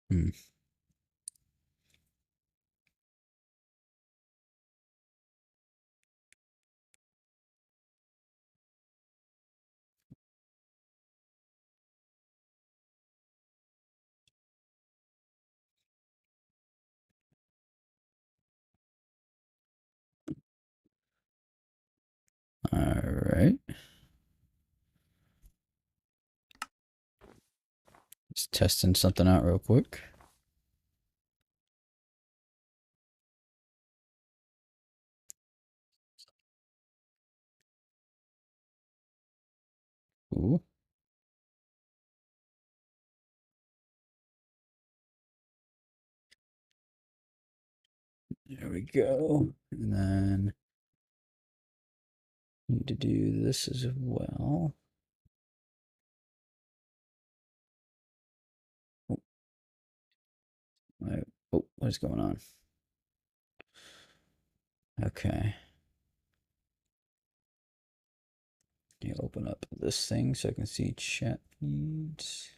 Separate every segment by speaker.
Speaker 1: Hmm. All right. Just testing something out real quick. Ooh. There we go. And then need to do this as well. Oh, what is going on? Okay. You open up this thing so I can see chat feeds.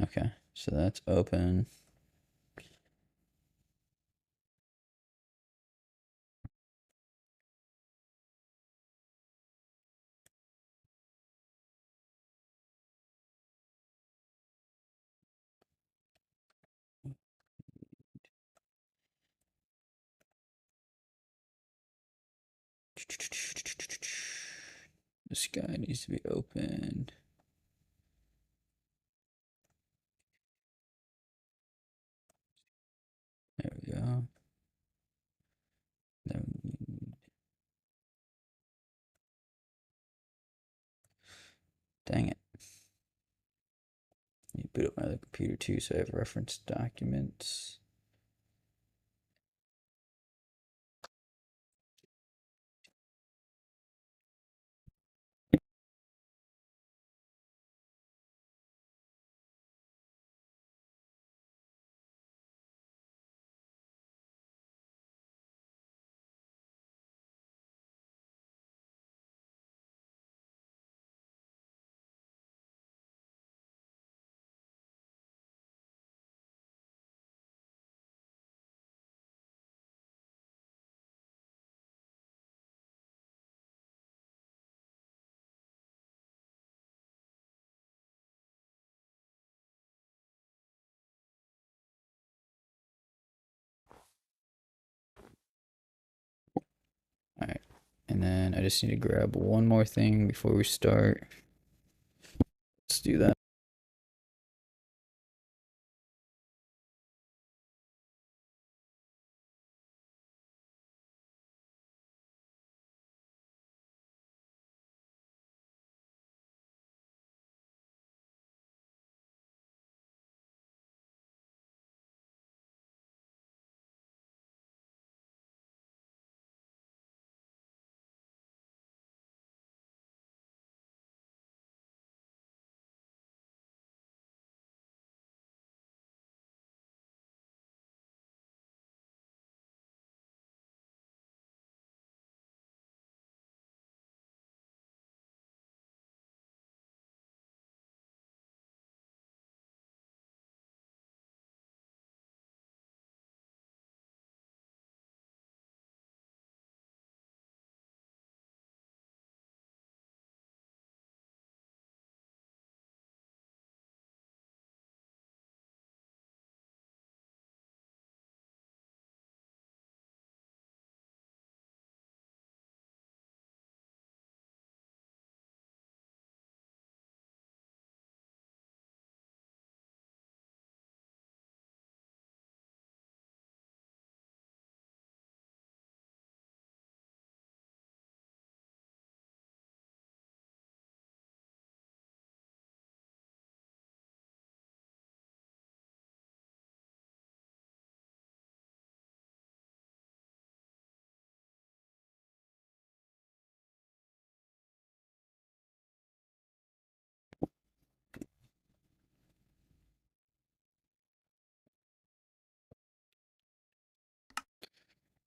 Speaker 1: Okay, so that's open. This guy needs to be opened. There we go. Dang it. Need to boot up my other computer too so I have reference documents. All right. And then I just need to grab one more thing before we start. Let's do that.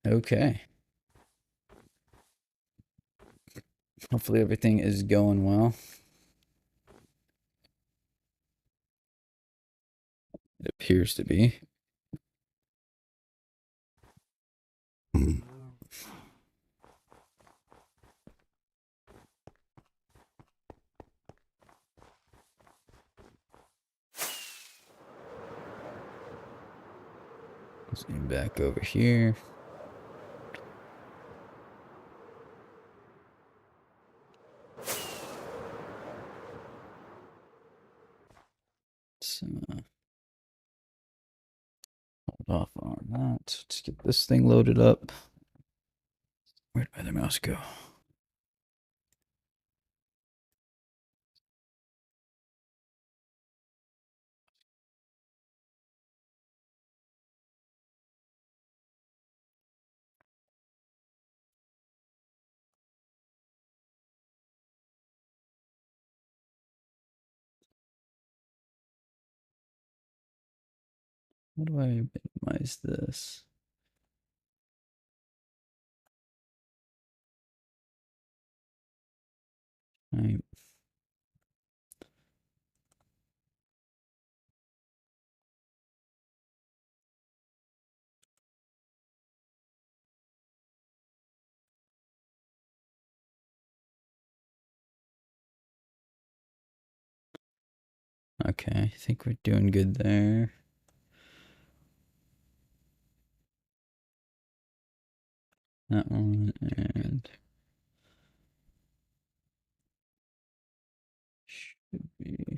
Speaker 1: Okay. Hopefully everything is going well. It appears to be. Zoom back over here. So, hold off on that. Let's get this thing loaded up. Where'd my other mouse go? How do I minimize this? Right. Okay, I think we're doing good there. That one and should be.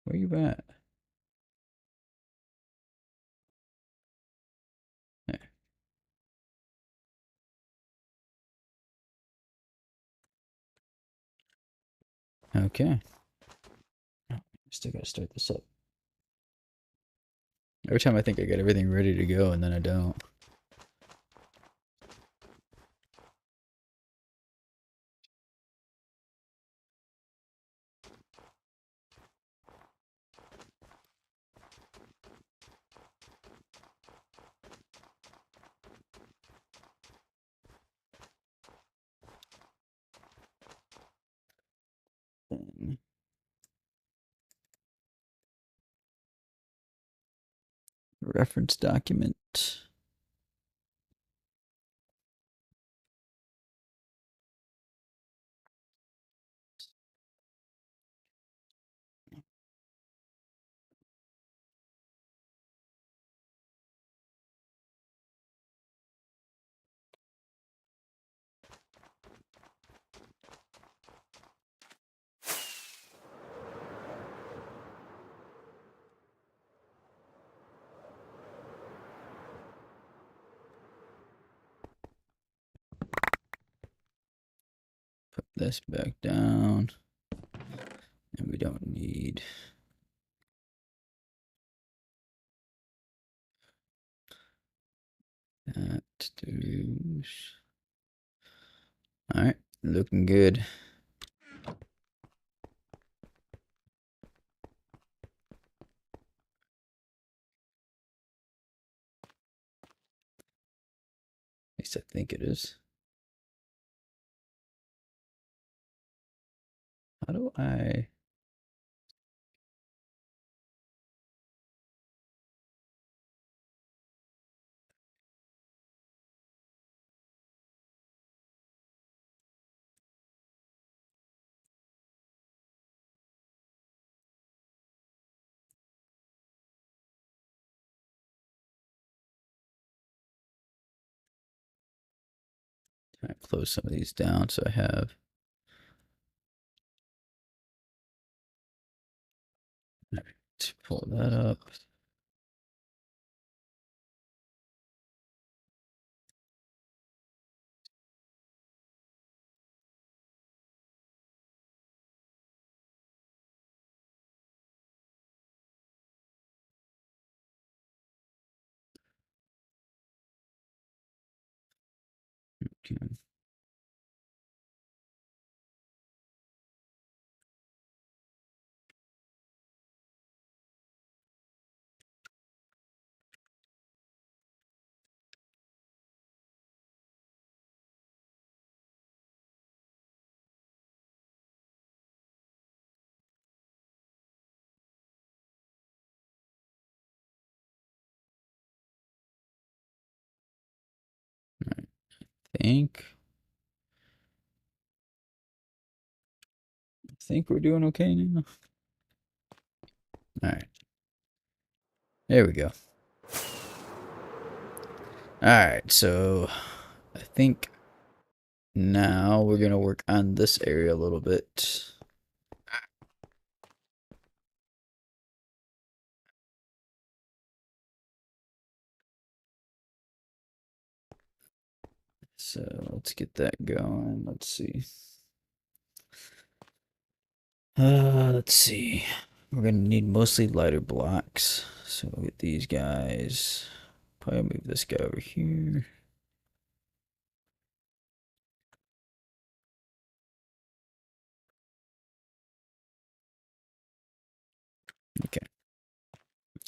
Speaker 1: Where you at? There. Okay. Oh, still gotta start this up. Every time I think I got everything ready to go and then I don't. Then reference document. Put this back down. And we don't need that to. Alright, looking good. At least I think it is. How do I? Close some of these down so I have. To pull that up. Okay. think we're doing okay now. All right. There we go. All right, so I think now we're gonna work on this area a little bit. So let's get that going. Let's see. Let's see. We're gonna need mostly lighter blocks. So we'll get these guys. Probably move this guy over here. Okay.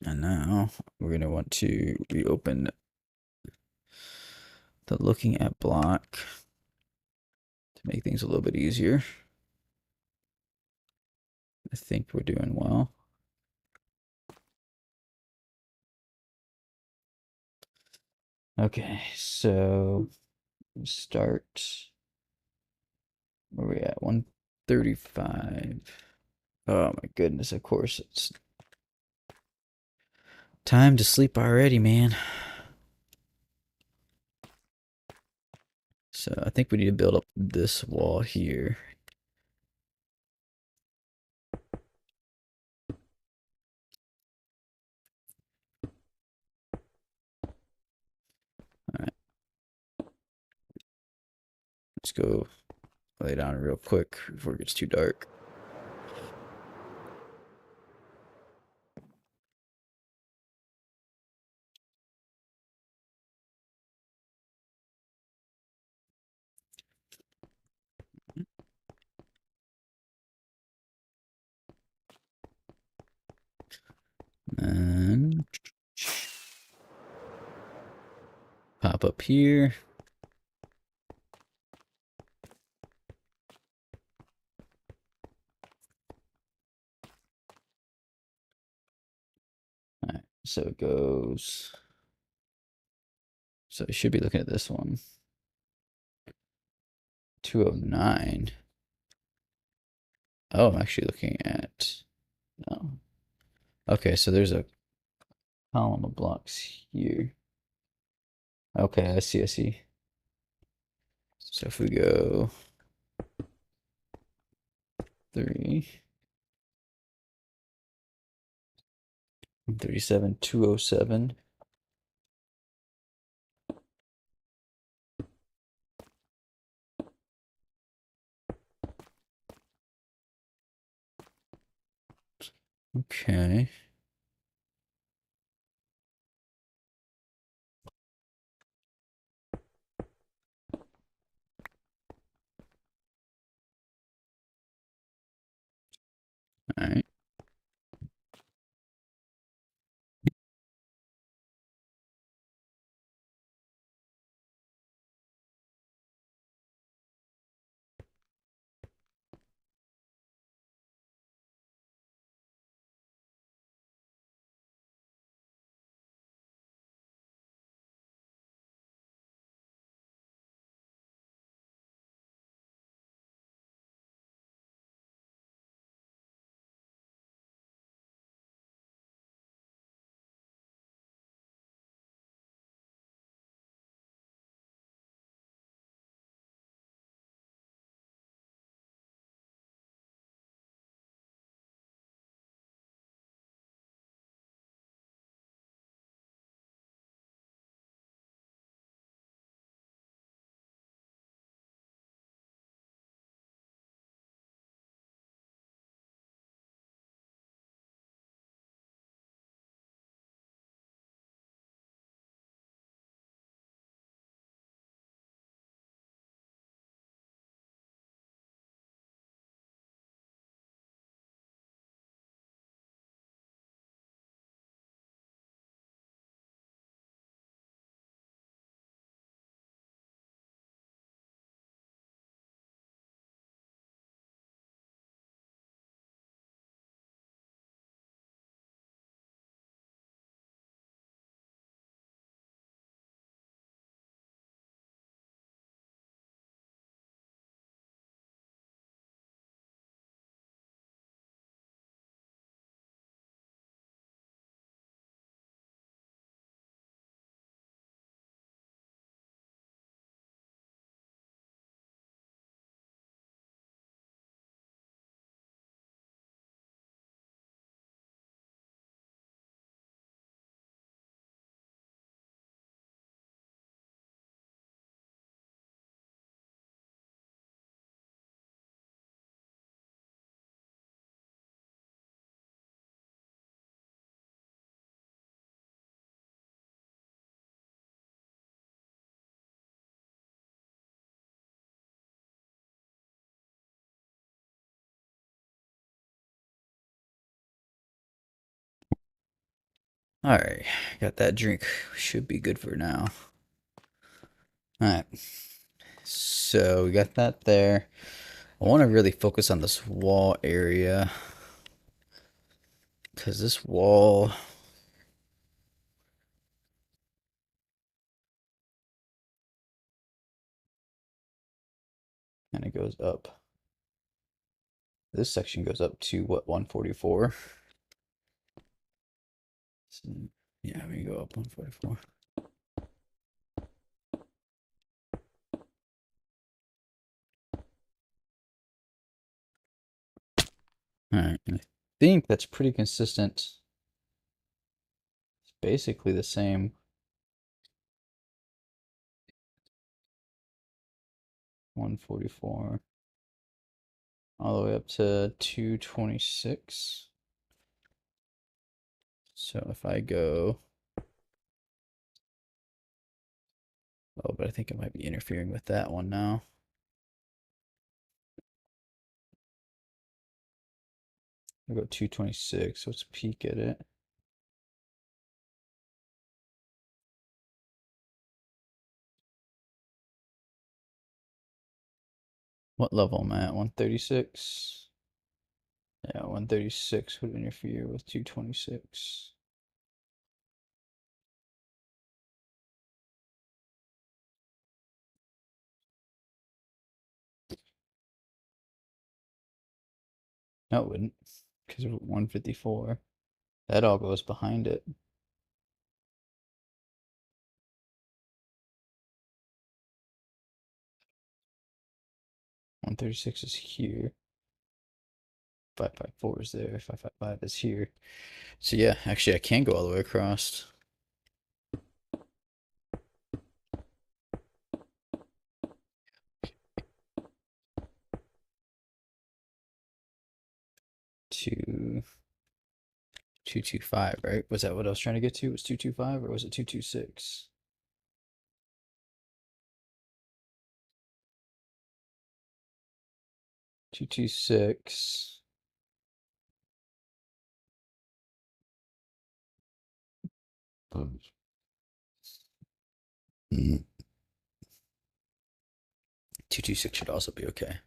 Speaker 1: And now we're gonna want to reopen the looking at block to make things a little bit easier. I think we're doing well. Okay, so start. Where are we at? 135. Oh my goodness, of course. It's time to sleep already, man. So I think we need to build up this wall here. All right. Let's go lay down real quick before it gets too dark. And pop up here. All right, so it goes. So you should be looking at this one. 209. Oh, I'm actually looking at. No. Okay, so there's a column of blocks here. Okay, I see, I see. So if we go 3, 137, 207. Okay. All right. Alright, got that drink. Should be good for now. Alright, so we got that there. I want to really focus on this wall area. Because this wall... kind of goes up. This section goes up to what, 144? So, yeah, we go up 144. Alright, I think that's pretty consistent. It's basically the same. 144 all the way up to 226. So if I go, oh, but I think it might be interfering with that one now. I'll go 226. So let's peek at it. What level am I at? 136. Yeah, 136 would interfere with 226. No, it wouldn't, because of 154. That all goes behind it. 136 is here. 554 is there. 555 is here. So yeah, actually I can go all the way across. To 225, right? Was that what I was trying to get to? Was 225 or was it 226? 226. Mm. 226 should also be okay.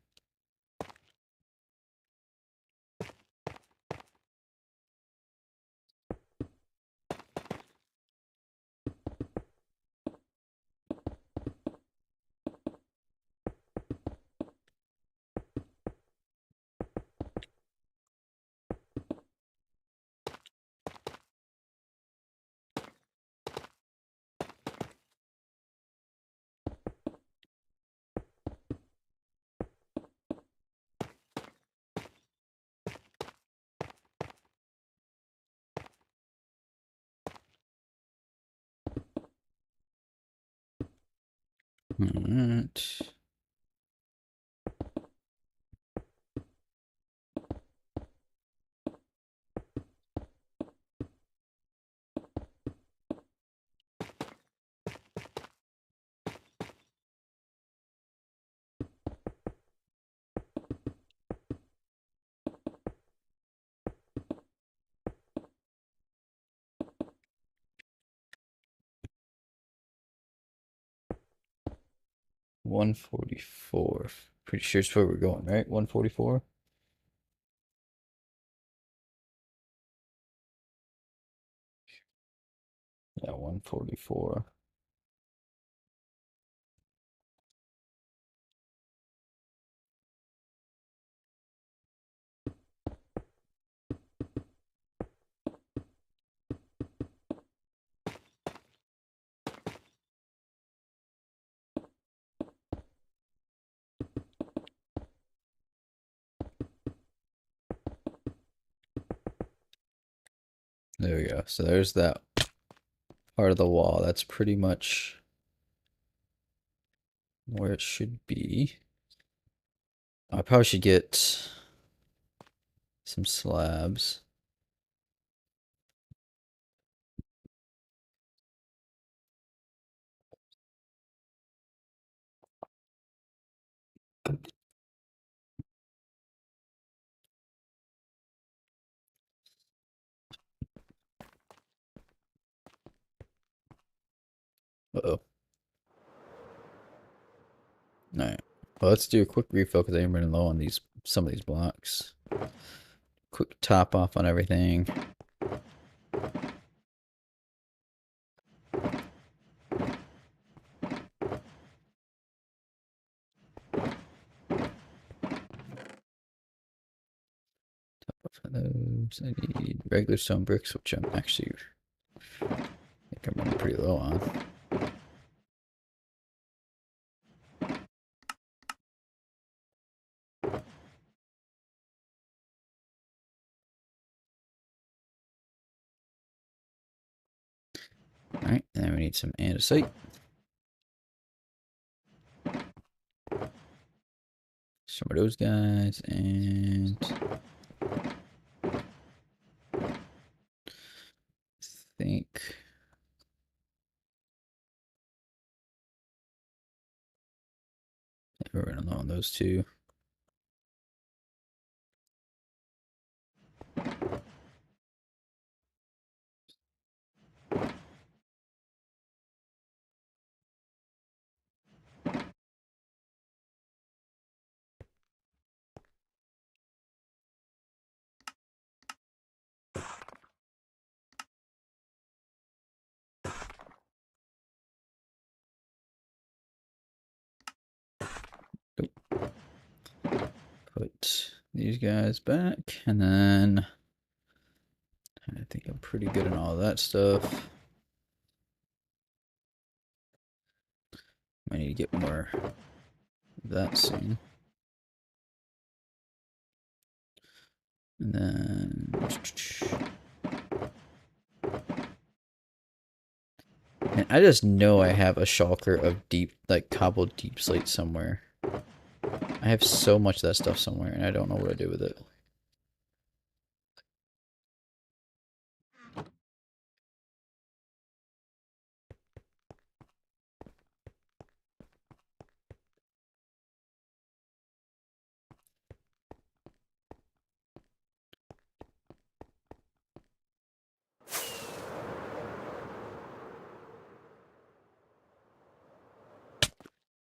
Speaker 1: All right. One 144. Pretty sure it's where we're going, right? 144. Yeah, 144. There we go. So there's that part of the wall. That's pretty much where it should be. I probably should get some slabs. Uh-oh. Alright. Well, let's do a quick refill because I'm running low on some of these blocks. Quick top off on everything. Those. I need regular stone bricks, which I'm actually I think I'm running pretty low on. Alright, and then we need some andesite. Some of those guys, and I think we're running low on those two. Put these guys back, and then I think I'm pretty good in all that stuff. I need to get more of that soon. And then and I just know I have a shulker of deep, like cobbled deep slate somewhere. I have so much of that stuff somewhere, and I don't know what to do with it.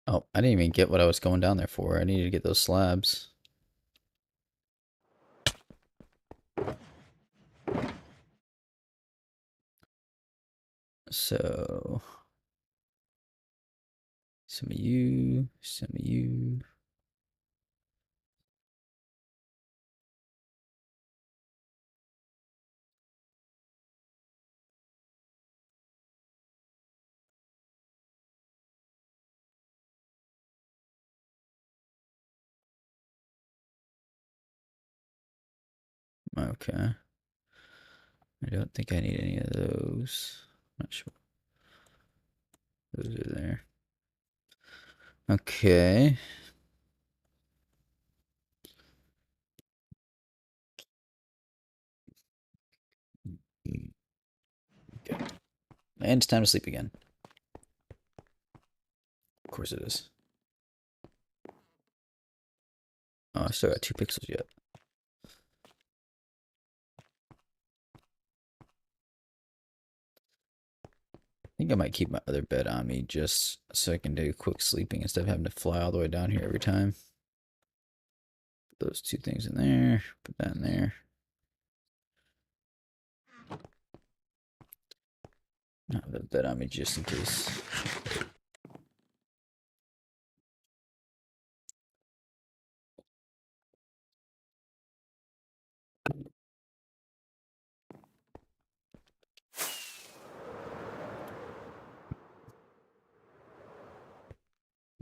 Speaker 1: Oh, I didn't even get what I was going down there for. I needed to get those slabs. So, some of you, some of you. Okay. I don't think I need any of those. Not sure. Those are there. Okay. Okay. And it's time to sleep again. Of course it is. Oh, I still got 2 pixels yet. I think I might keep my other bed on me just so I can do quick sleeping instead of having to fly all the way down here every time. Put those 2 things in there. Put that in there. Not have a bed on me just in case.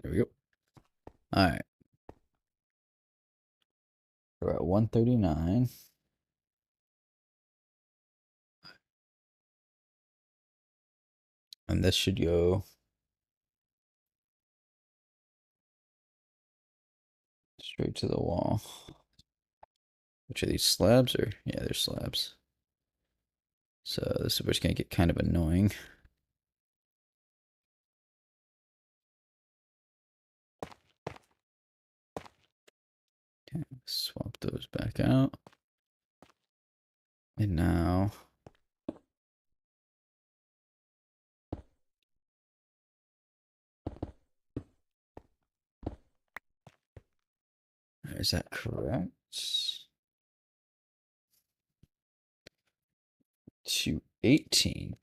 Speaker 1: There we go. All right. We're at 139. And this should go straight to the wall. Which are these slabs? Or yeah, they're slabs. So this is what's gonna get kind of annoying. Okay, swap those back out. And now Is that correct? 218.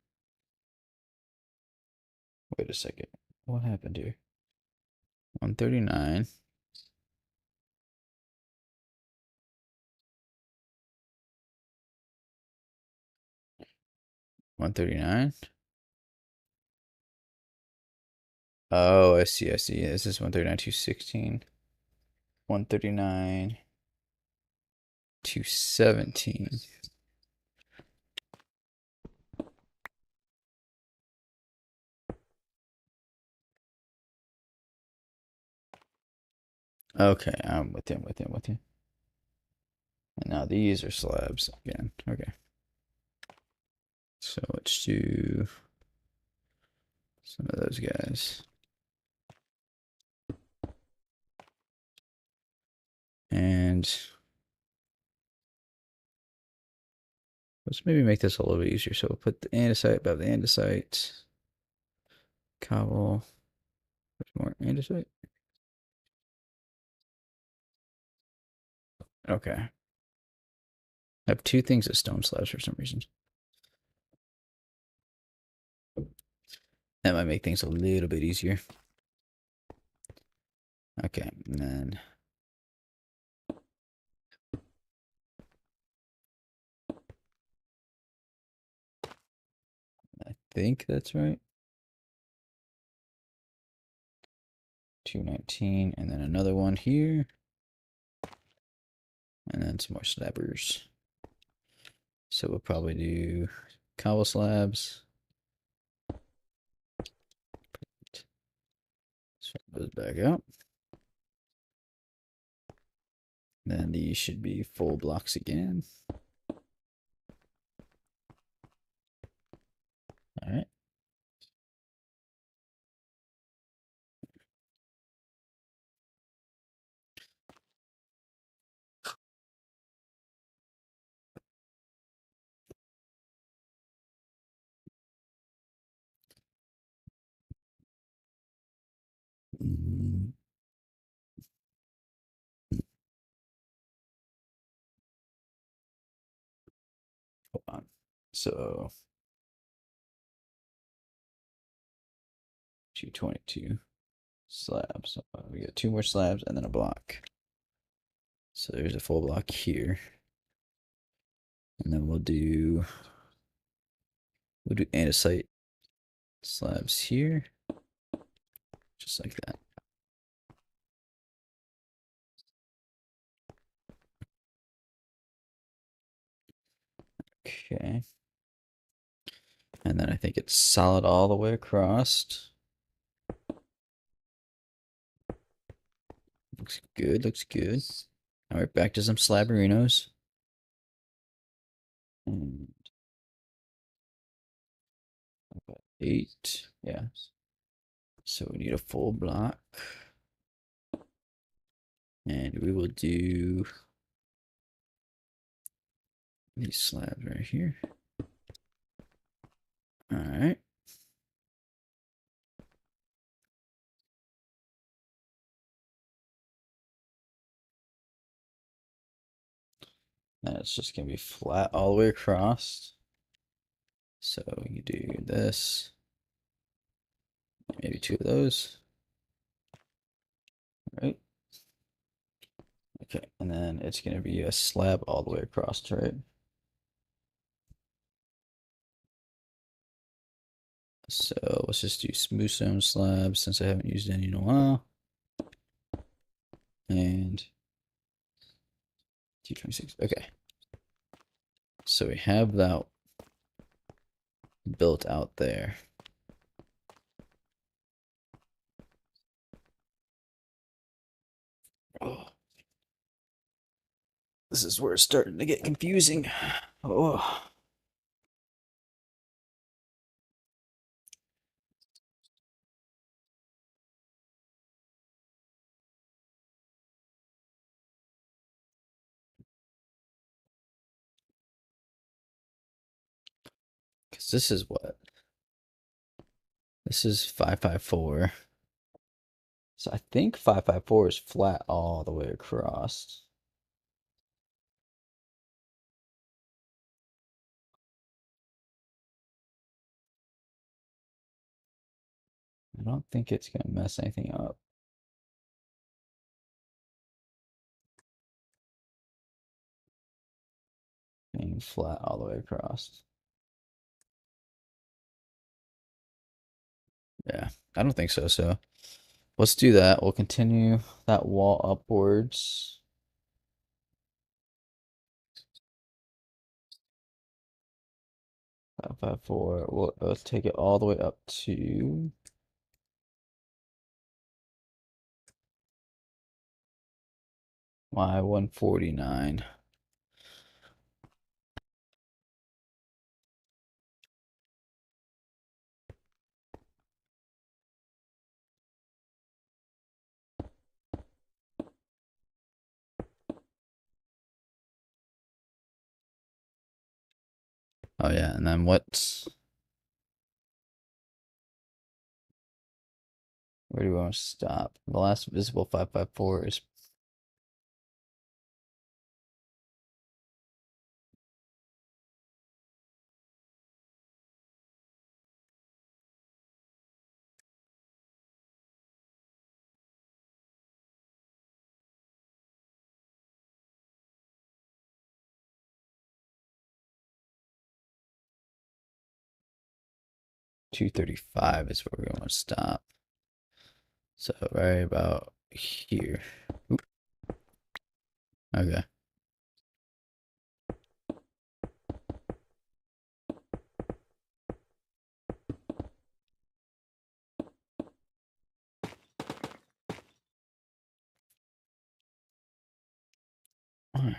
Speaker 1: Wait a second. What happened here? 139. 139. Oh, I see, I see. This is 139, 216. 139, 217. Okay, I'm with you, I'm with you, I'm with you. And now these are slabs again. Okay. So let's do some of those guys. And let's maybe make this a little bit easier. So we'll put the andesite above the andesite. Cobble. There's more andesite. Okay. I have two things as stone slabs for some reason. That might make things a little bit easier. Okay, and then I think that's right. 219, and then another one here. And then some more slabbers. So we'll probably do cobble slabs. Swap those back out. Then these should be full blocks again. All right. Hold on. So 222 slabs. So we got two more slabs and then a block. So there's a full block here. And then we'll do andesite slabs here. Just like that. Okay. And then I think it's solid all the way across. Looks good, looks good. All right, back to some slabberinos. And 8, yeah. So we need a full block. And we will do these slabs right here. All right. That's just gonna be flat all the way across. So you do this, maybe two of those. Right. Okay, and then it's gonna be a slab all the way across, right? So let's just do smooth stone slabs since I haven't used any in a while. And 226. Okay. So we have that built out there. Oh. This is where it's starting to get confusing. Oh. Because this is what? This is 554. So I think 554 is flat all the way across. I don't think it's gonna mess anything up. Being flat all the way across. Yeah, I don't think so. So let's do that. We'll continue that wall upwards. 554. Let's take it all the way up to my 149. Oh yeah, and then where do we want to stop? The last visible 554 is 235 is where we want to stop. So right about here. Oop. Okay. All right.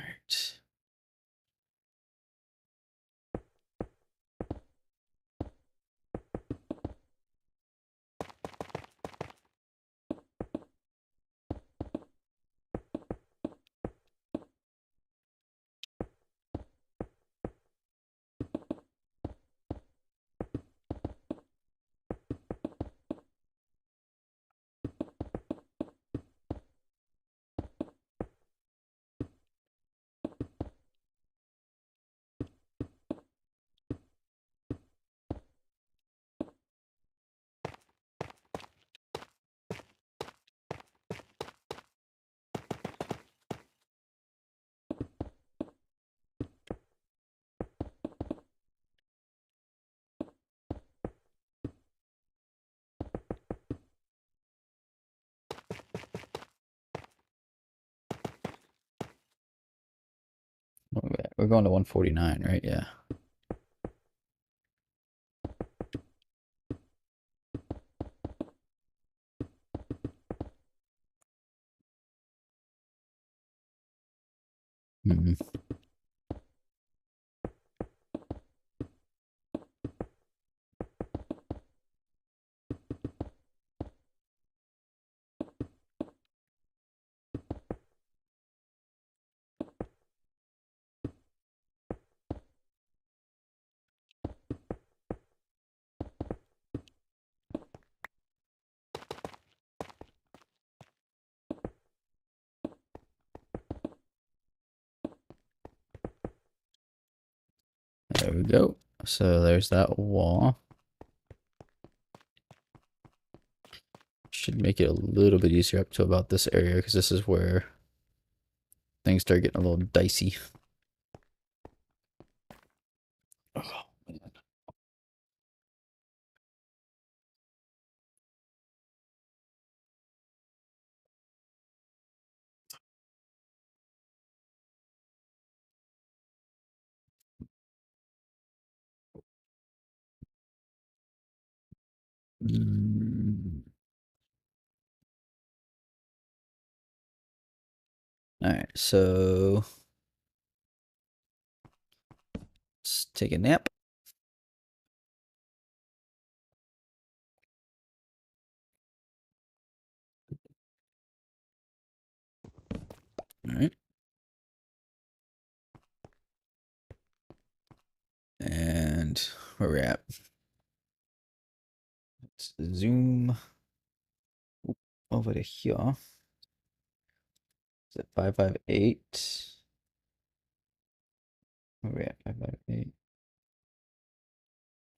Speaker 1: Okay. We're going to 149, right? Yeah. Mhm. There we go. So there's that wall. Should make it a little bit easier up to about this area because this is where things start getting a little dicey. Oh, man. Mm. All right, so let's take a nap. All right. And where we're at. Let's zoom. over to here. Is it 558? Where we at? 558.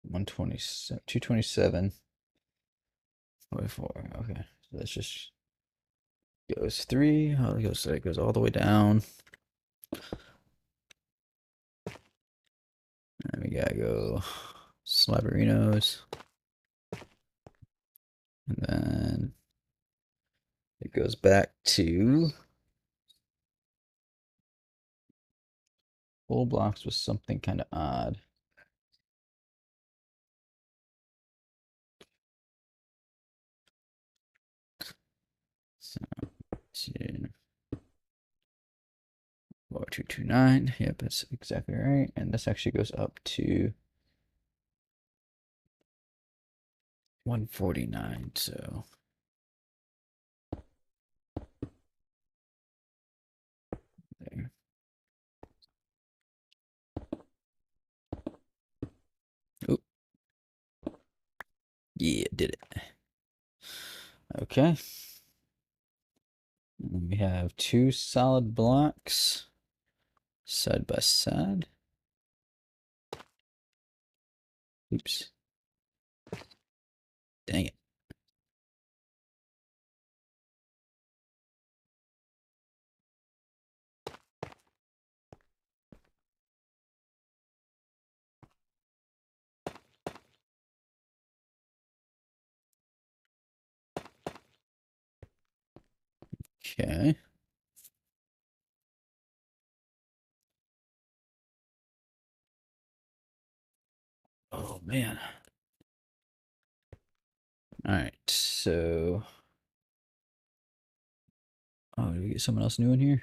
Speaker 1: 127, 227. 44. Okay. So that's just goes 3. Oh, it goes all the way down. And we gotta go Slaberinos. And then it goes back to full blocks with something kind of odd. So, 229. Yep, that's exactly right. And this actually goes up to 149. So there. Oh, yeah, did it. Okay. And then we have 2 solid blocks side by side. Oops. Dang it. Okay. Oh, man. All right, so... Oh, did we get someone else new in here?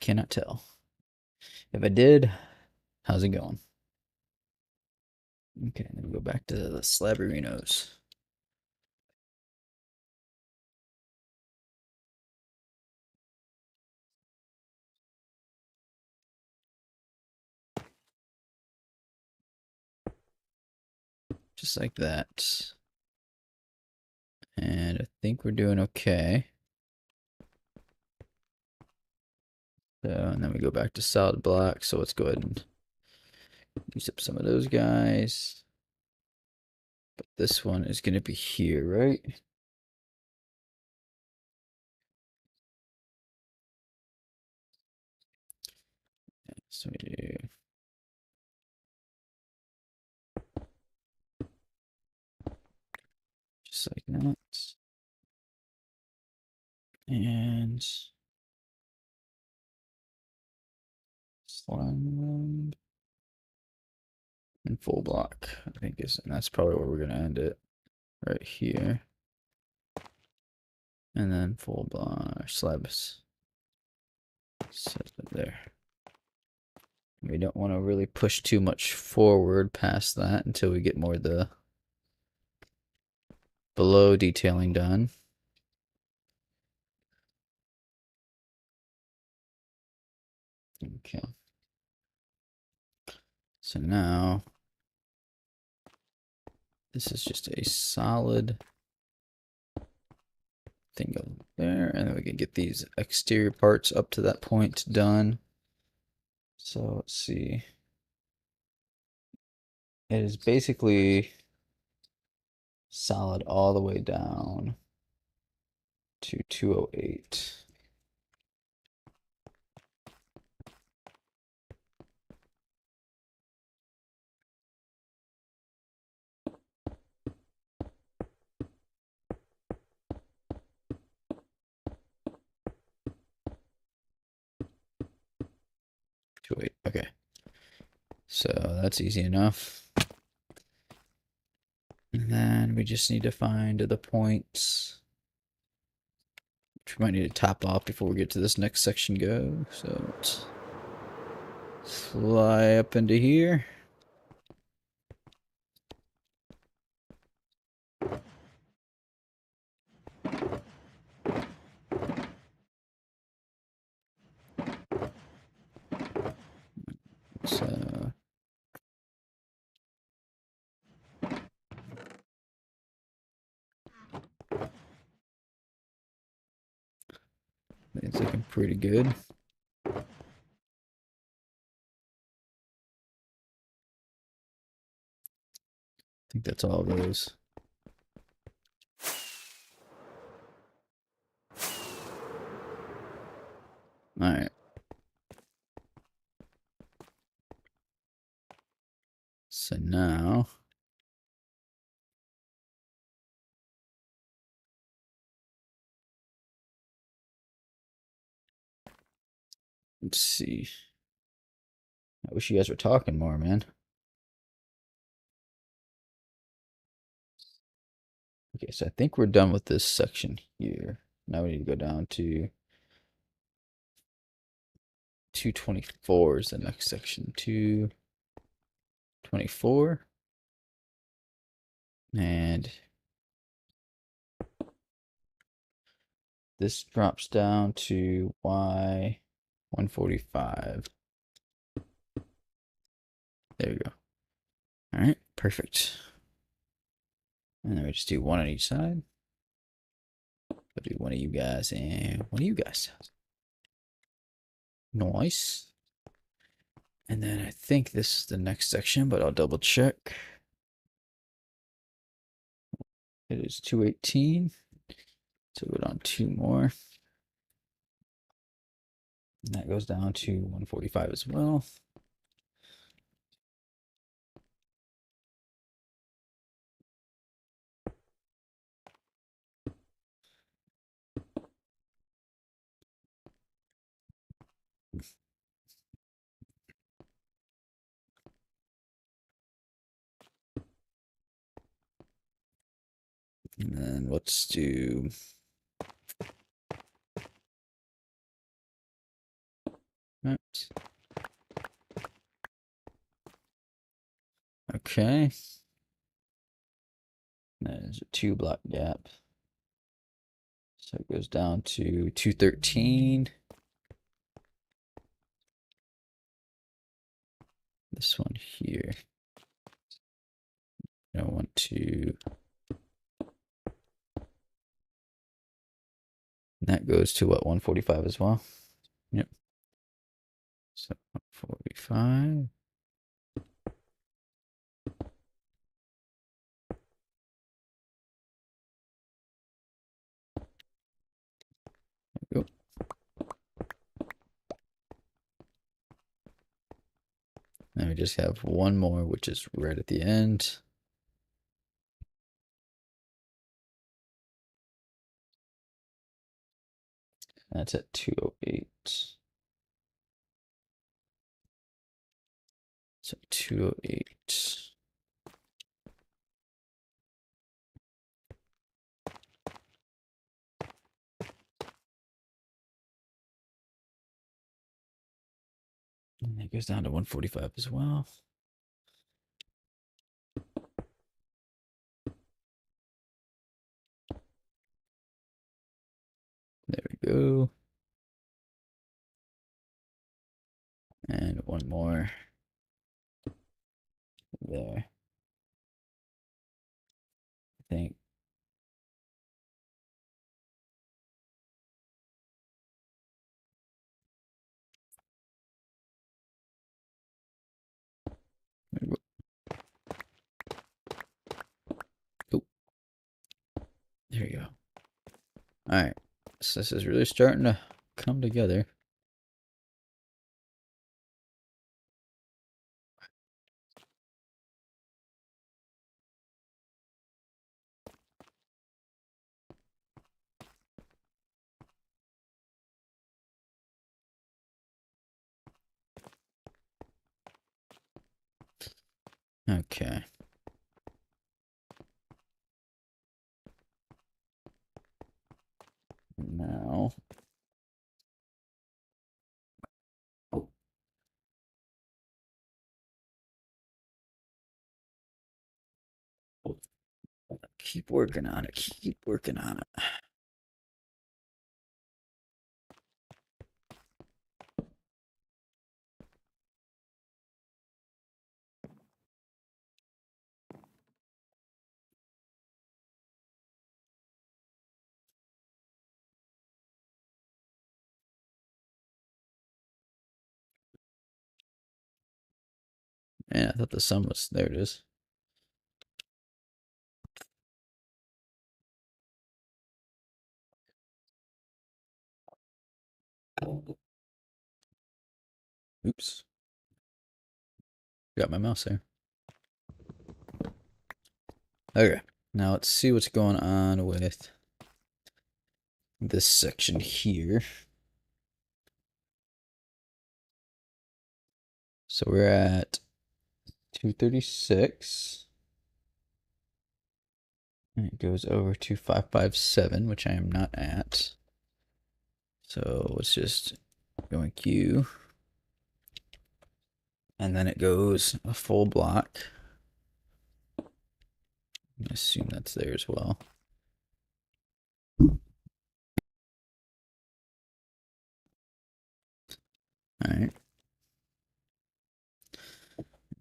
Speaker 1: Cannot tell. If I did, how's it going? Okay, then we go back to the Slaberinos. Just like that. And I think we're doing okay. So, and then we go back to solid blocks. So let's go ahead and use up some of those guys. But this one is going to be here, right? So we do just like that. And slime and full block, I think and that's probably where we're gonna end it. Right here. And then full block slabs. Set it there. We don't want to really push too much forward past that until we get more of the below detailing done. Okay. So now this is just a solid thing over there, and then we can get these exterior parts up to that point done. So let's see. It is basically solid all the way down to 208. Okay. So that's easy enough. And then we just need to find the points, which we might need to top off before we get to this next section go. So let's fly up into here. So It's looking pretty good. I think that's all those. All right. So now let's see. I wish you guys were talking more, man. Okay, so I think we're done with this section here. Now we need to go down to 224 is the next section. 224. And this drops down to Y145. There we go. All right, perfect. And then we just do one on each side. I'll do one of you guys and one of you guys. Nice. And then I think this is the next section, but I'll double check. It is 218. So go down two more. And that goes down to 145 as well. And then let's do oops. Okay. There's a 2 block gap. So it goes down to 213. This one here. I want to. And that goes to what, 145 as well? Yep. So 145. There we go. Then we just have one more, which is right at the end. That's at 208. So 208. And it goes down to 145 as well. There we go. And one more there. I think. There we go. Oh, there you go. All right. So this is really starting to come together. Okay. Now. Oh, keep working on it. Keep working on it. Man, I thought the sun was, there it is. Oops. Got my mouse there. Okay, now let's see what's going on with this section here. So we're at 236. And it goes over to 557, which I am not at. So let's just go in Q. And then it goes a full block. I assume that's there as well. All right.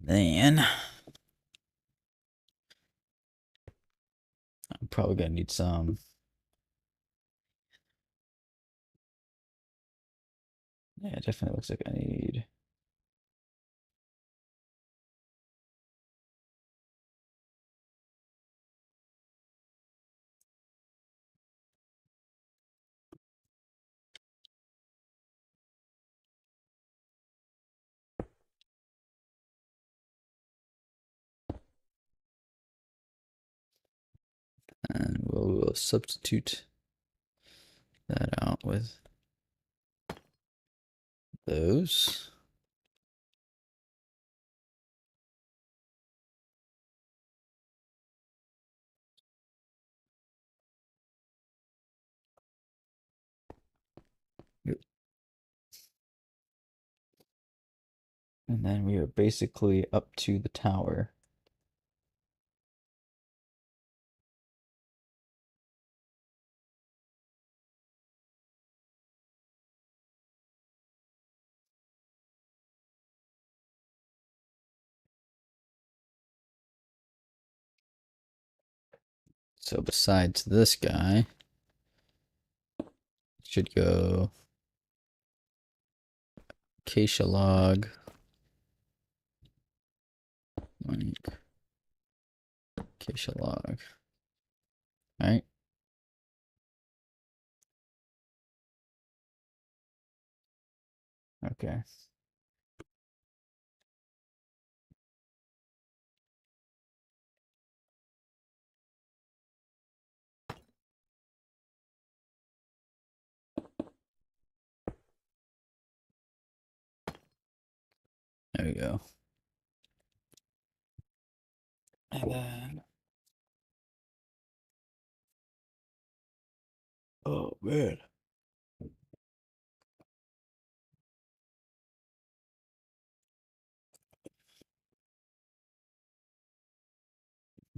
Speaker 1: Then I'm probably gonna need some. Yeah, it definitely looks like I need. And we'll substitute that out with those. Yep. And then we are basically up to the tower. So besides this guy, it should go acacia log, link, acacia log. All right. Okay. There we go. And then, oh man.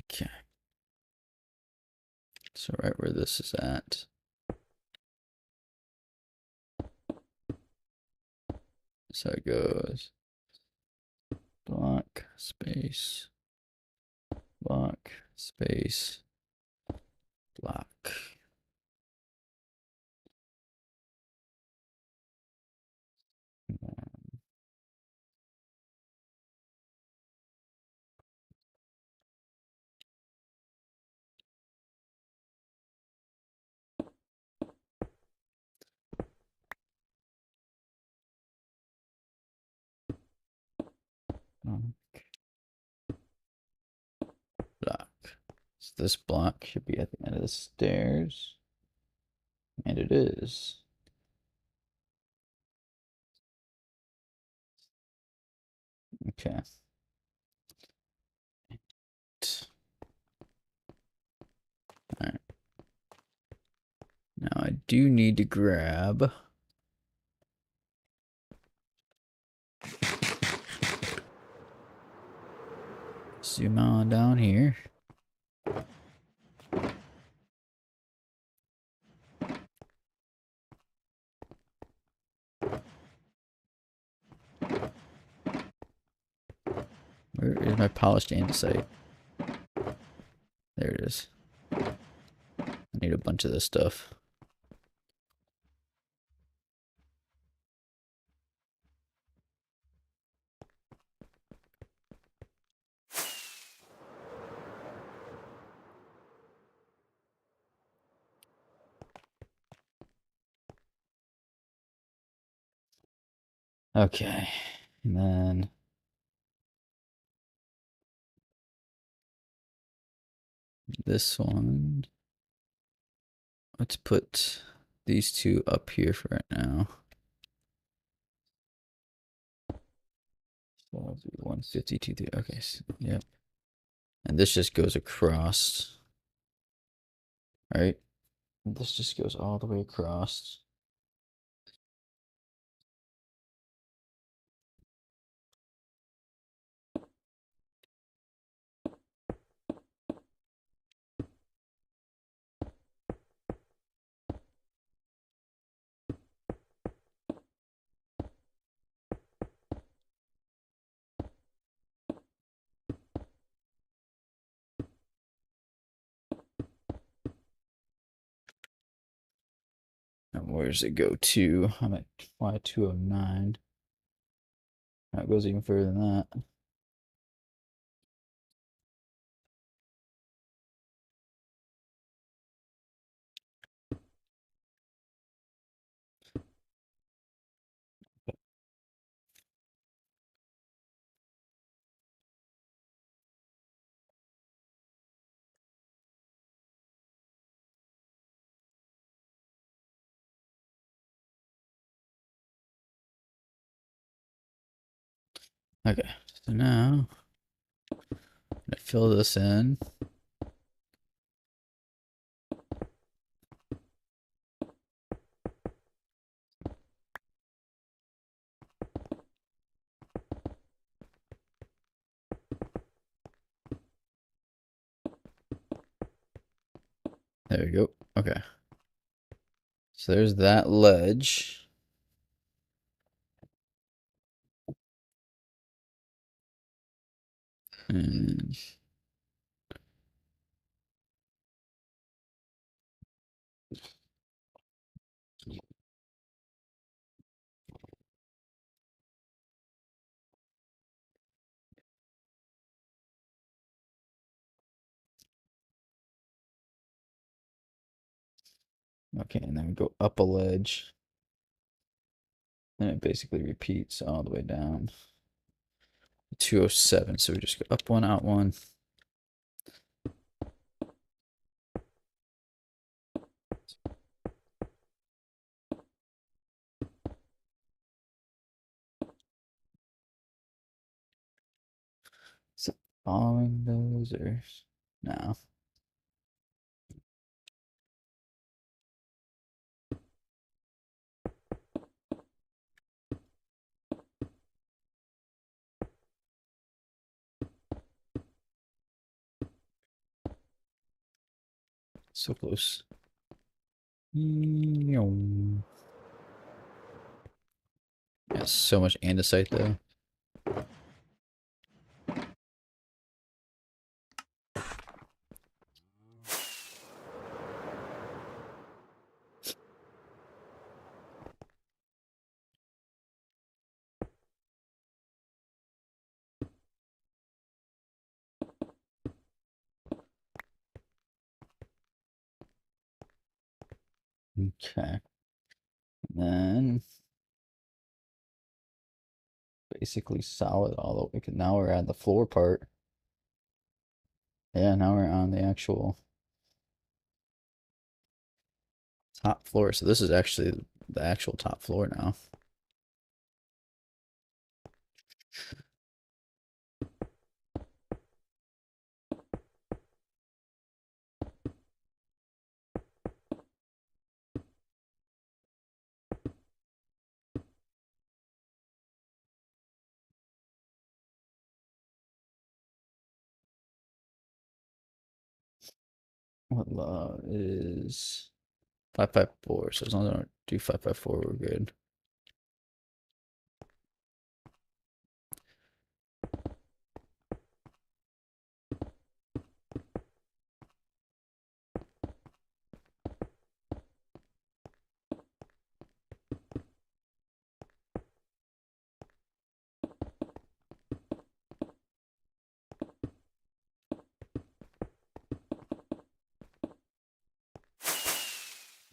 Speaker 1: Okay. So right where this is at. So it goes block, space, block, space, block. Block. So this block should be at the end of the stairs. And it is. Okay. All right. Now I do need to grab zoom on down here. Where is my polished andesite? There it is. I need a bunch of this stuff. Okay, and then this one. Let's put these two up here for right now. So 152. Okay, so, yep. And this just goes across, right? This just goes all the way across. And where does it go to? I'm at Y209. That goes even further than that. Okay, so now I'm gonna fill this in. There we go. Okay. So there's that ledge. And okay, and then we go up a ledge. And it basically repeats all the way down. 207. So we just go up one, out one. So following those or no? So close. Yeah, so much andesite though. Okay. And then basically solid all the way. Now we're at the floor part. Yeah, now we're on the actual top floor. So this is actually the actual top floor now. What law is 554? So as long as I don't do 554, we're good.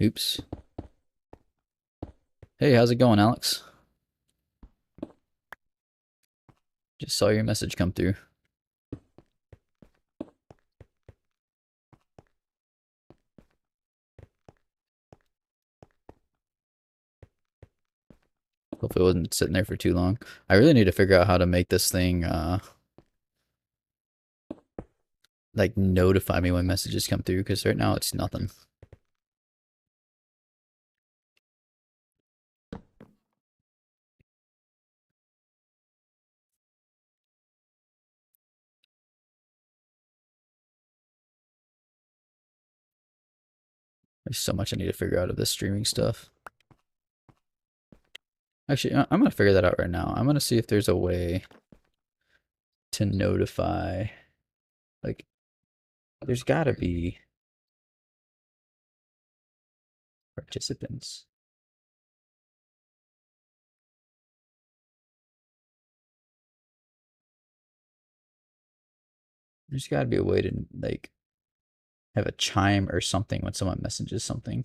Speaker 1: Oops. Hey, how's it going, Alex? Just saw your message come through. Hopefully it wasn't sitting there for too long. I really need to figure out how to make this thing like notify me when messages come through, because right now it's nothing. There's so much I need to figure out of this streaming stuff. Actually, I'm gonna figure that out right now. I'm gonna see if there's a way to notify, like, there's gotta be participants. There's gotta be a way to, like, have a chime or something when someone messages something.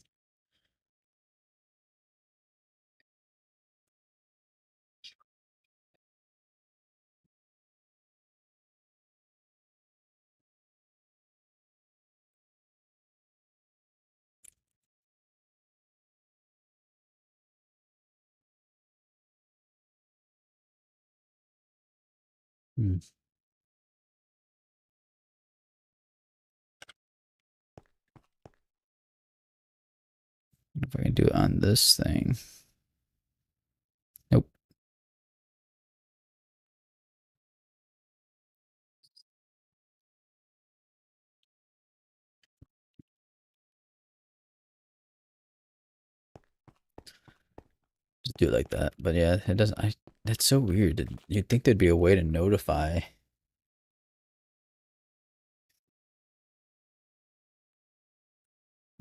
Speaker 1: Hmm. If I can do it on this thing. Nope. Just do it like that. But yeah, it doesn't. That's so weird. You'd think there'd be a way to notify.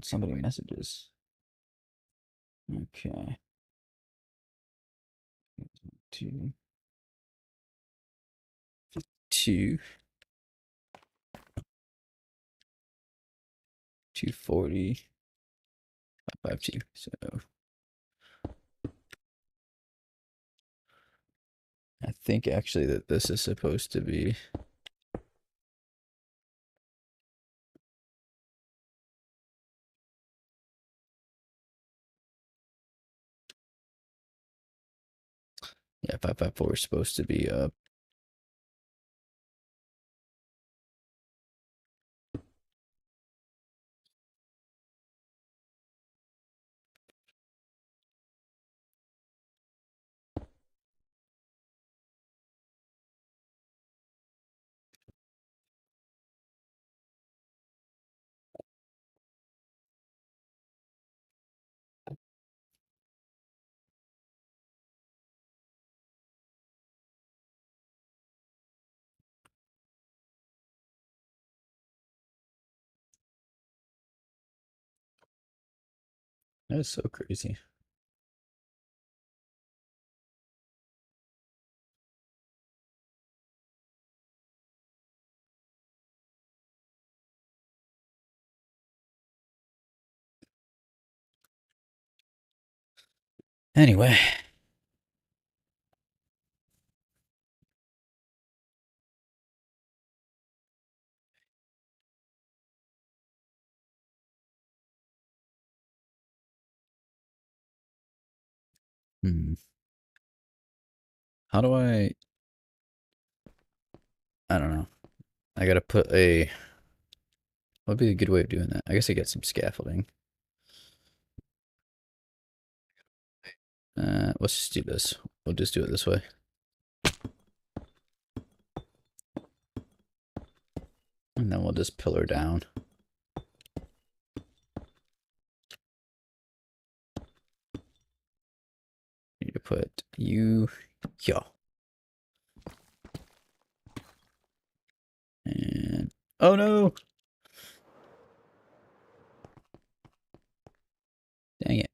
Speaker 1: Somebody messages. Okay. 2, 2, 240, 552. So I think actually that this is supposed to be. Yeah, 554 is supposed to be up. That's so crazy. Anyway. How do I don't know. I gotta put a, what would be a good way of doing that? I guess I get some scaffolding. Let's just do this. We'll just do it this way. And then we'll just pillar down. Need to put you, yeah. And, oh no! Dang it.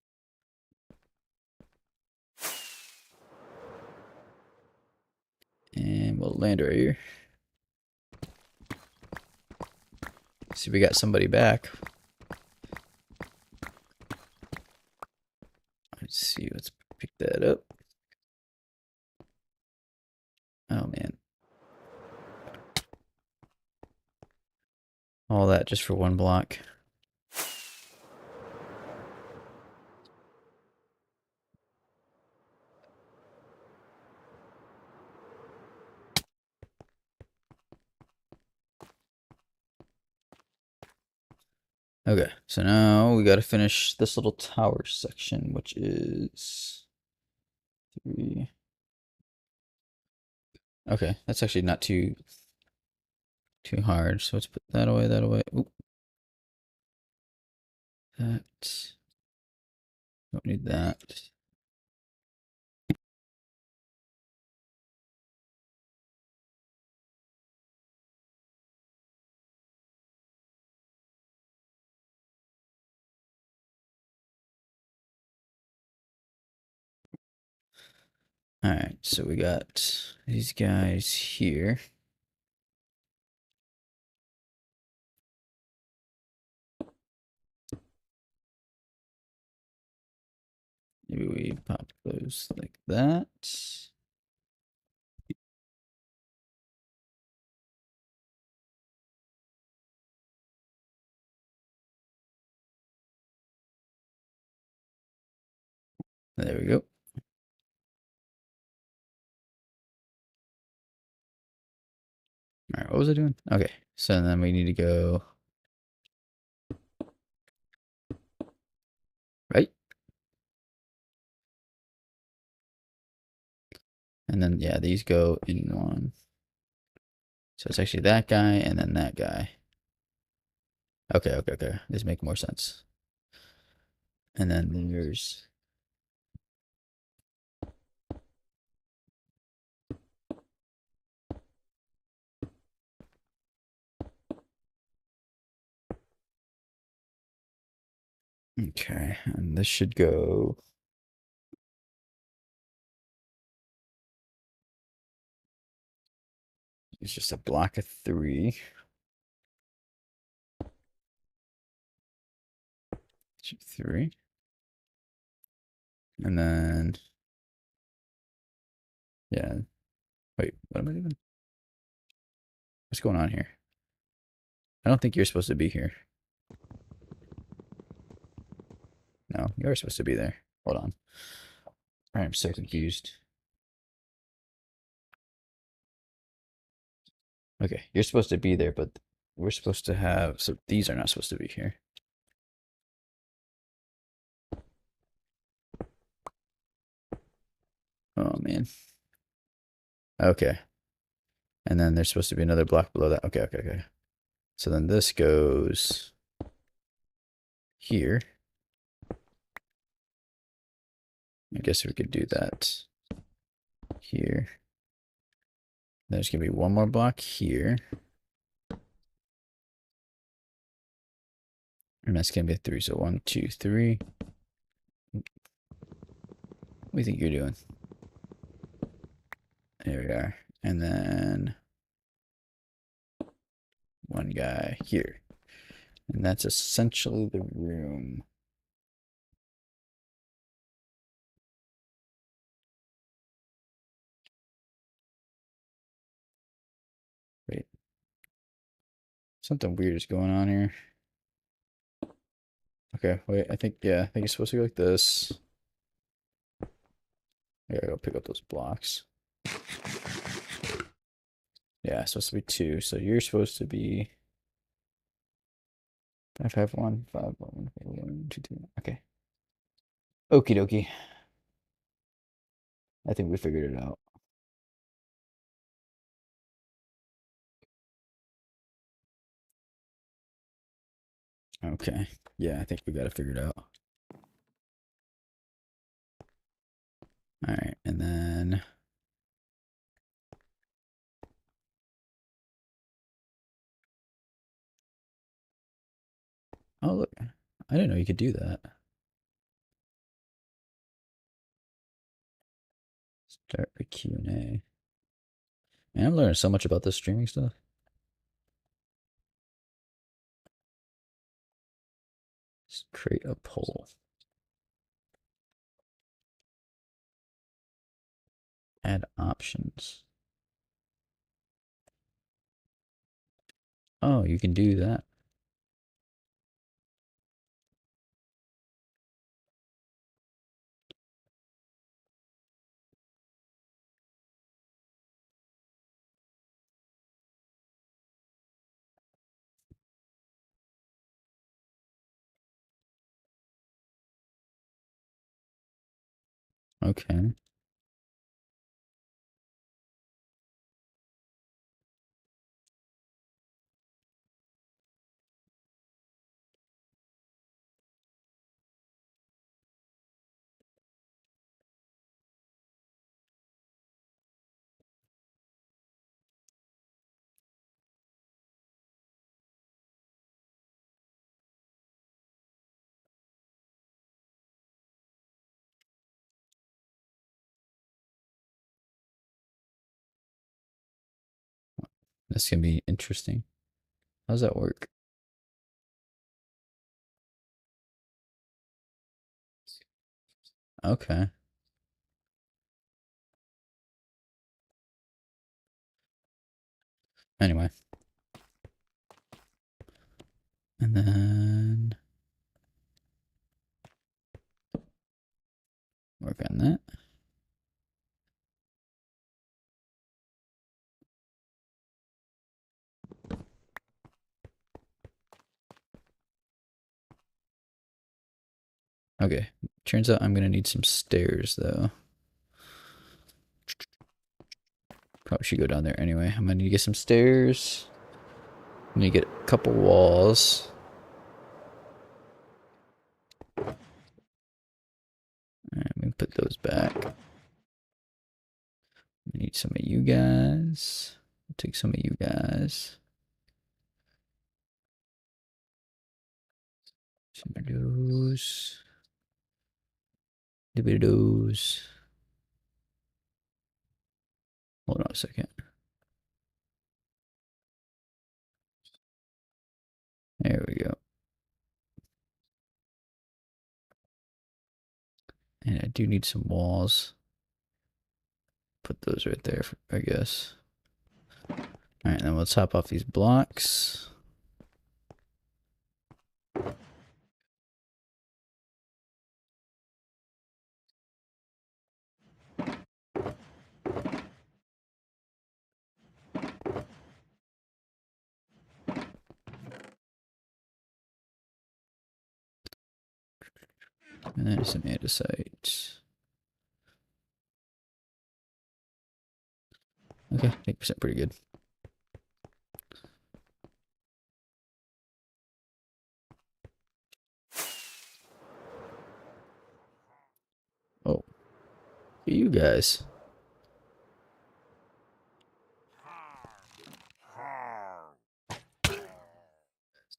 Speaker 1: And we'll land right here. See, we got somebody back. Let's see, let's pick that up. Oh man. All that just for one block. Okay, so now we got to finish this little tower section, which is 3. Okay, that's actually not too hard. So let's put that away, that away. Oop. That. Don't need that. All right, so we got these guys here. Maybe we pop those like that. There we go. All right, what was I doing? Okay, so then we need to go right. And then, yeah, these go in one. So it's actually that guy and then that guy. Okay, okay, okay. This makes more sense. And then there's... Okay, and this should go... It's just a block of 3. 3. And then... Yeah. Wait, what am I doing? What's going on here? I don't think you're supposed to be here. No, you're supposed to be there. Hold on. I'm so confused. Okay, you're supposed to be there, but we're supposed to have... So these are not supposed to be here. Oh, man. Okay. And then there's supposed to be another block below that. Okay, okay, okay. So then this goes here. I guess we could do that here. There's going to be one more block here. And that's going to be a 3. So 1, 2, 3. What do you think you're doing? There we are. And then one guy here. And that's essentially the room. Wait. Something weird is going on here. Okay, wait, I think it's supposed to go like this. I gotta go pick up those blocks. Yeah, it's supposed to be 2. So you're supposed to be 5, 5, 1, 5, 1, 1, 2, 2. Okay. Okie dokie. I think we figured it out. Okay. Yeah, I think we got it figured out. All right, and then oh look, I didn't know you could do that. Start the Q&A. Man, I'm learning so much about this streaming stuff. Let's create a poll. Add options. Oh, you can do that. Okay. This can be interesting. How does that work? Okay. Anyway. And then work on that. Okay. Turns out I'm gonna need some stairs though. Probably should go down there anyway. I'm gonna need to get some stairs. I need to get a couple walls. Alright, let me put those back. I need some of you guys. I'll take some of you guys. Some of those. A bit of those. Hold on a second. There we go. And I do need some walls. Put those right there, I guess. Alright, then we'll top off these blocks. And then some andesite. Okay, 8% pretty good. Oh, you guys.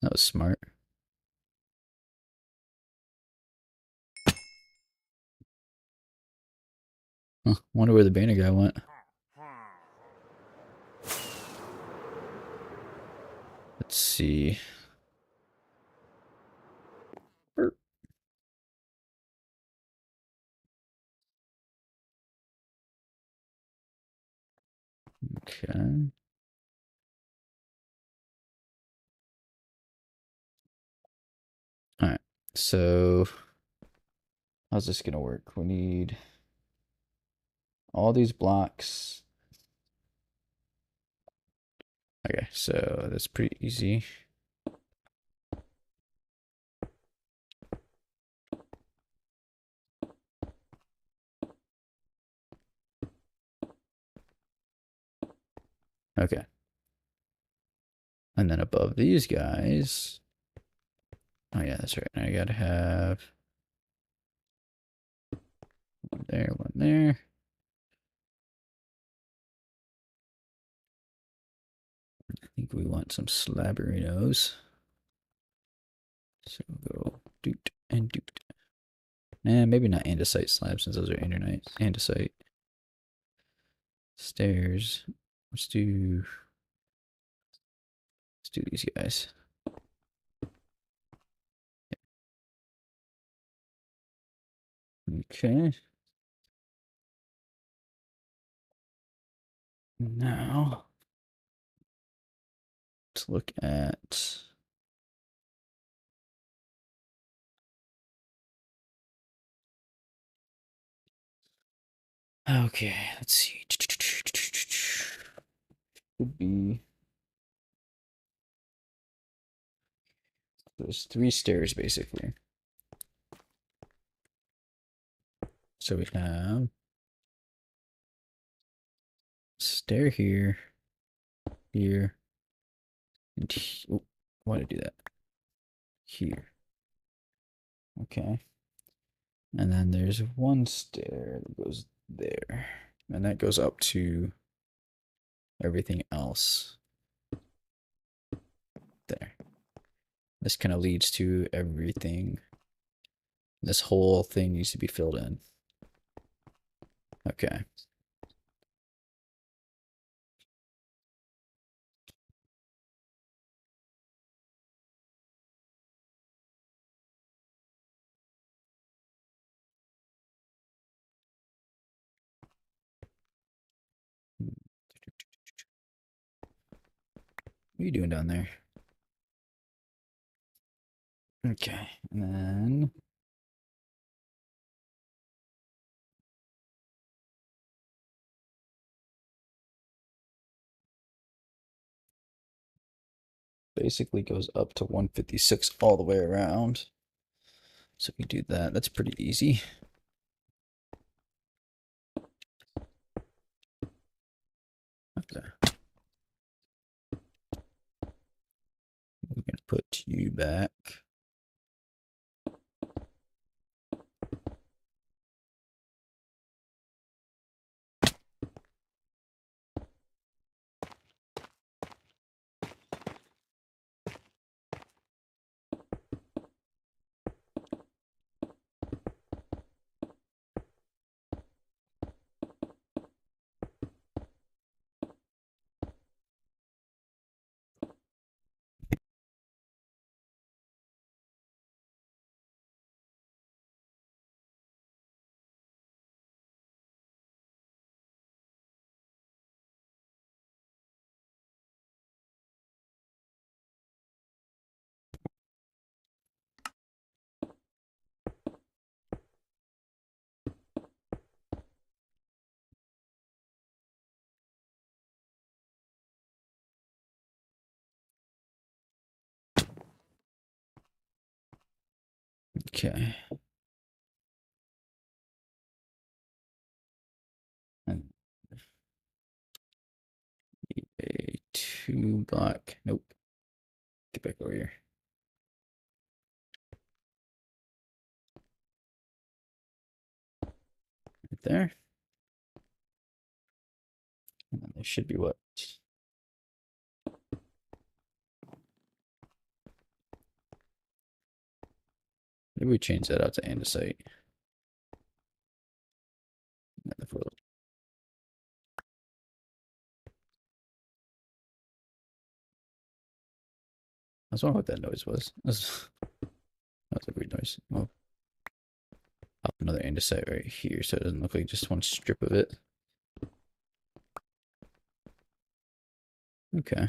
Speaker 1: That was smart. Huh, wonder where the banner guy went. Let's see. Okay. Alright, so how's this gonna work? We need all these blocks. Okay, so that's pretty easy. Okay. And then above these guys. Oh yeah, that's right. I gotta have one there, one there. I think we want some slabberinos. So we'll go doot and doot. Maybe not andesite slabs since those are andesite. Stairs. Let's do these guys. Okay. Now let's look at okay, let's see. Could be there's 3 stairs basically. So we have stair here, here, and oh, why did I do that? Here. Okay. And then there's one stair that goes there. And that goes up to everything else. There. This kind of leads to everything. This whole thing needs to be filled in. Okay. What are you doing down there? Okay, and then basically goes up to 156 all the way around. So if you do that, that's pretty easy. Okay. We're gonna put you back. Okay. And a 2 block. Nope. Get back over here. Right there. And then there should be what? Maybe we change that out to andesite. I was wondering what that noise was. That's a weird noise. Well, up another andesite right here so it doesn't look like just one strip of it. Okay.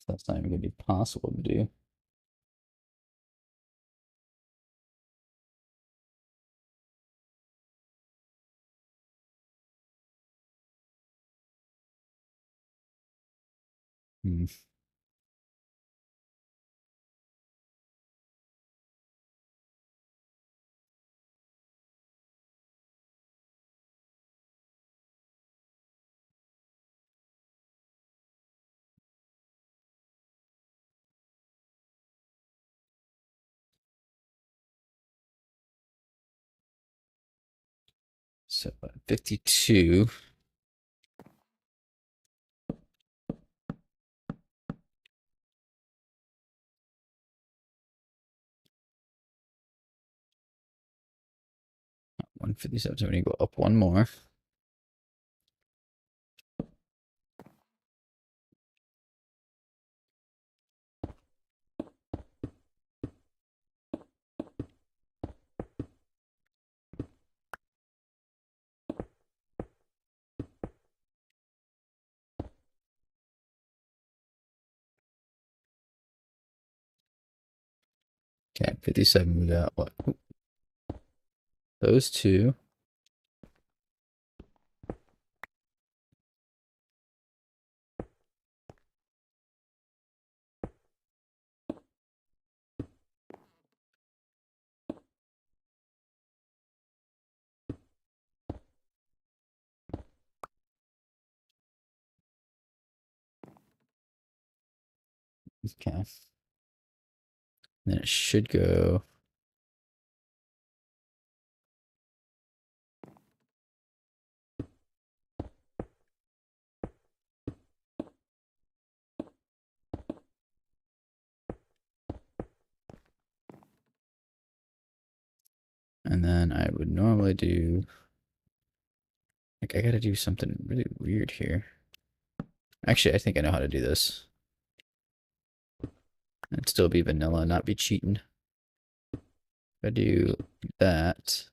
Speaker 1: That's not even gonna be possible to do. Hmm. So 52. $157. So we need to go up one more. Okay, 57, we got what? Those two. Okay. Then it should go. And then I would normally do, like, I gotta do something really weird here. Actually, I think I know how to do this. And still be vanilla, not be cheating. If I do that.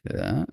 Speaker 1: That.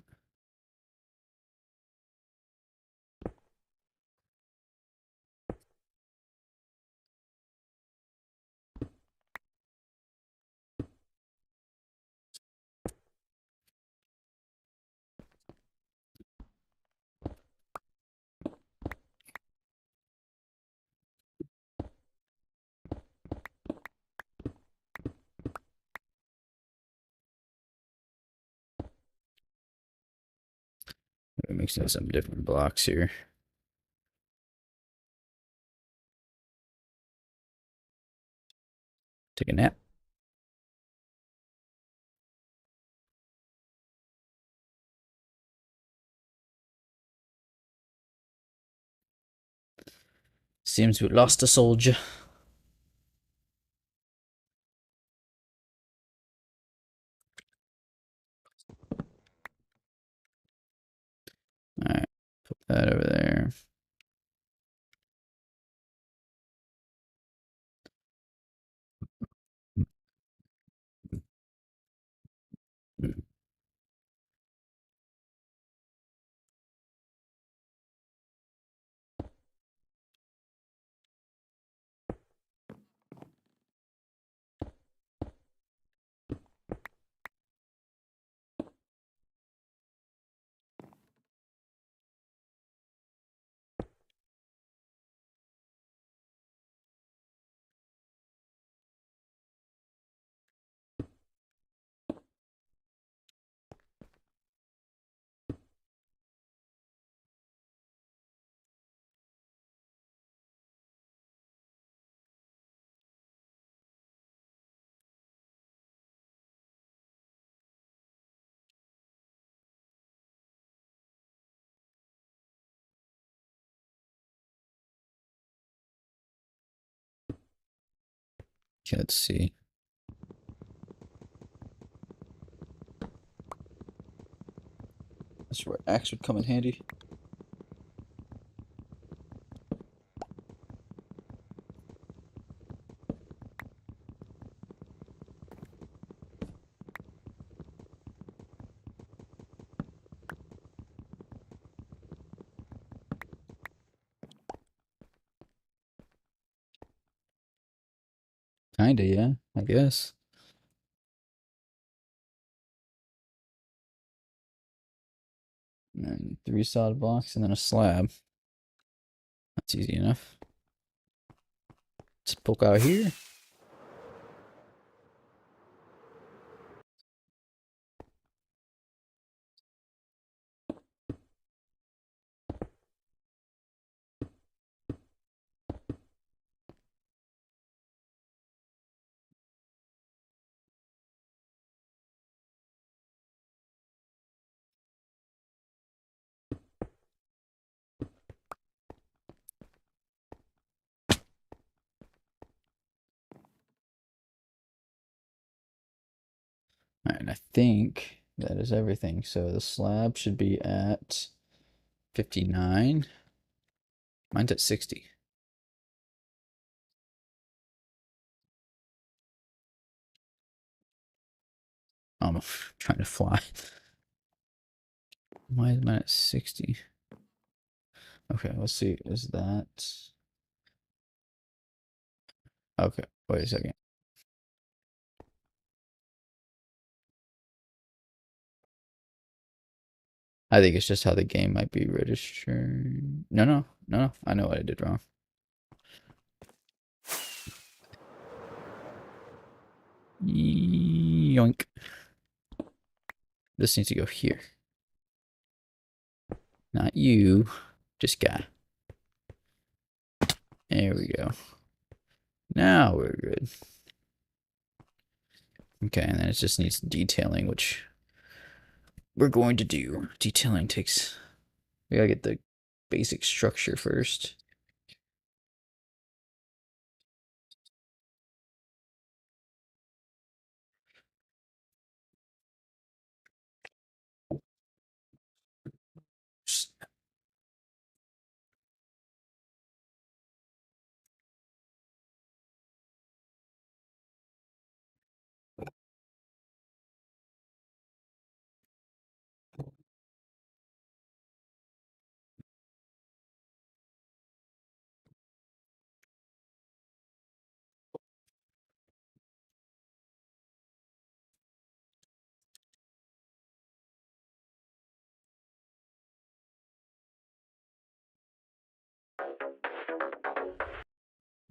Speaker 1: We're mixing some different blocks here. Take a nap. Seems we lost a soldier. Alright, put that over there. Okay, let's see. That's where axe would come in handy. Kinda, yeah, I guess. And then 3 solid blocks and then a slab. That's easy enough. Let's poke out here. Alright, and I think that is everything. So the slab should be at 59. Mine's at 60. I'm trying to fly. Why is mine at 60? Okay, let's see. Is that... Okay, wait a second. I think it's just how the game might be registered. No. I know what I did wrong. Yoink. This needs to go here. Not you. Just guy. There we go. Now we're good. Okay, and then it just needs detailing, which we're going to do. Detailing takes... We gotta get the basic structure first.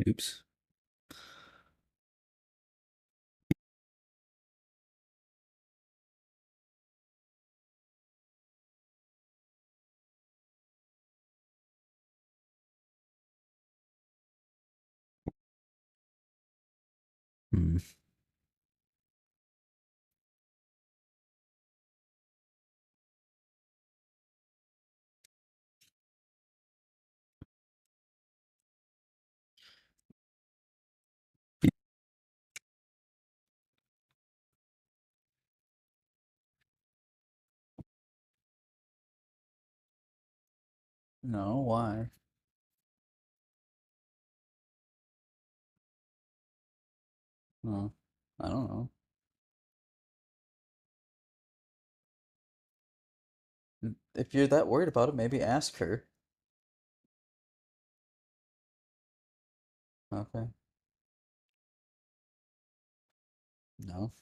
Speaker 1: Oops. Hmm. No, why? No, I don't know. If you're that worried about it, maybe ask her. Okay. No.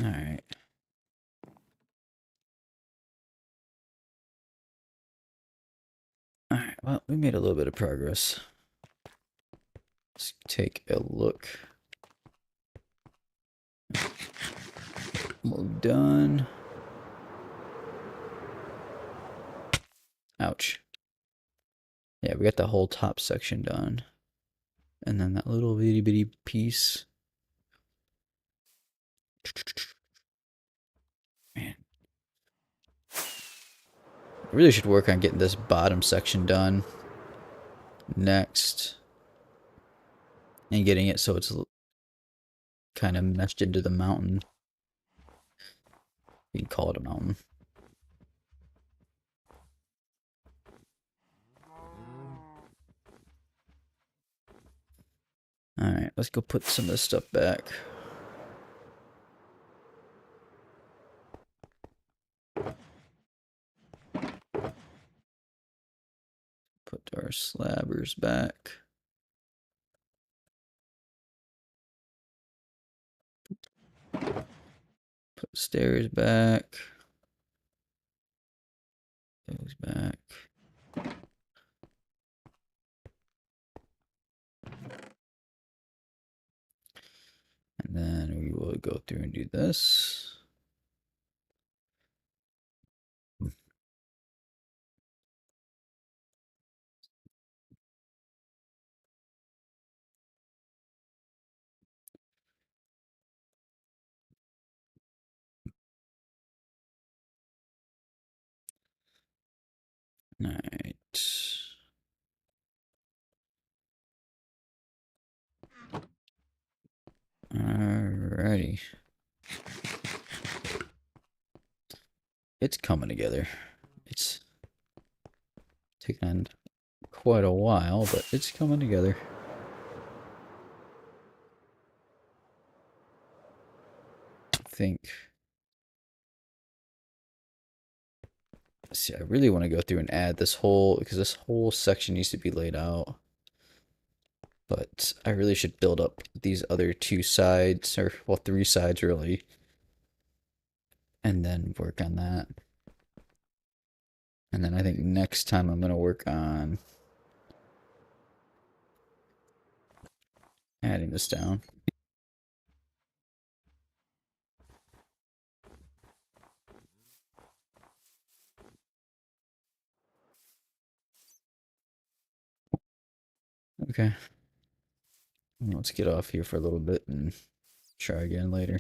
Speaker 1: All right. All right. Well, we made a little bit of progress. Let's take a look. We're done. Ouch. Yeah, we got the whole top section done. And then that little bitty bitty piece. Man. I really should work on getting this bottom section done next. And getting it so it's kind of meshed into the mountain. You can call it a mountain. Alright, let's go put some of this stuff back. Put our slabbers back. Put stairs back. Those back. And then we will go through and do this. Alright. Alrighty. It's coming together. It's taken quite a while, but it's coming together. I think. See, I really want to go through and add this whole, because this whole section needs to be laid out. But I really should build up these other two sides, or, well, three sides really. And then work on that. And then I think next time I'm going to work on adding this down. Okay. Let's get off here for a little bit and try again later.